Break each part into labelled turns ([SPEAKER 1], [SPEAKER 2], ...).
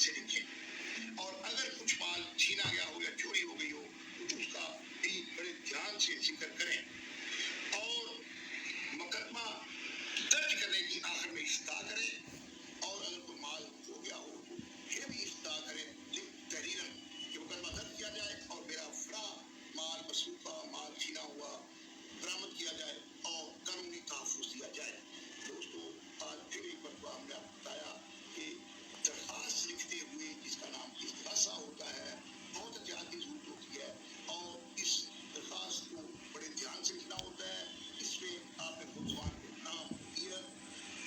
[SPEAKER 1] से लिखें। और अगर कुछ माल छीना गया हो या चोरी हो गई हो तो उसका भी बड़े ध्यान से जिक्र करें। और मुकदमा दर्ज करने की आखिर में इस्तदा करें। और अगर कोई माल खो गया हो तो फिर भी इस्तदा करें तहरीरन कि मुकदमा दर्ज किया जाए और मेरा फला माल मसरूफा माल छीना हुआ बरामद किया जाए और कानूनी तहफ़्फ़ुज़ दिया जाए। दोस्तों, आज फिर एक मरतबा हमने आपको बताया कि दरख्वास्त लिखते हुए जिसका नाम इस्तिग़ासा होता है, बहुत एहतियात की ज़रूरत होती है और इस दरख्वास्त को बड़े ध्यान से लिखना होता है। इसमें आपने मुलज़मान के नाम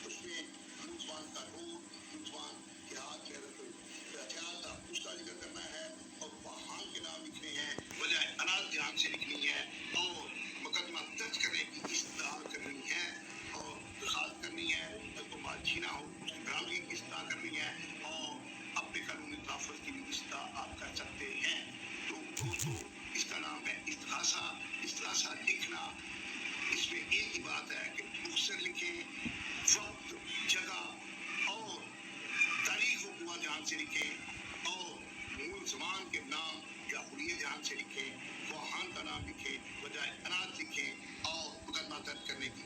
[SPEAKER 1] उसमें मुलज़मान का रोल, मुलज़मान के हाथ में अगर कोई हथियार था उसका जिक्र करना है और वाहन के नाम लिखने हैं, बजाय अनाज ध्यान से लिखनी है और मुकदमा दर्ज करने की इस्तदा करनी है और दरख्वास्त करनी है। अगर कोई माल छीना हो उसकी बरामदगी की इस्तदा करनी है और अपने कानूनी तहफ़्फ़ुज़ की भी इस्तदा आप कर सकते हैं। तो दोस्तों, इसका नाम है इस्तिग़ासा। इस्तिग़ासा लिखना, इसमें एक ही बात है कि मुख्तसर लिखें, वक्त, जगह और तारीख व हुआ ध्यान से लिखें और मुलज़मान के नाम या हुलिये ध्यान से लिखें, वाहन का नाम लिखें, बजाय अनाज लिखें और मुकदमा दर्ज करने की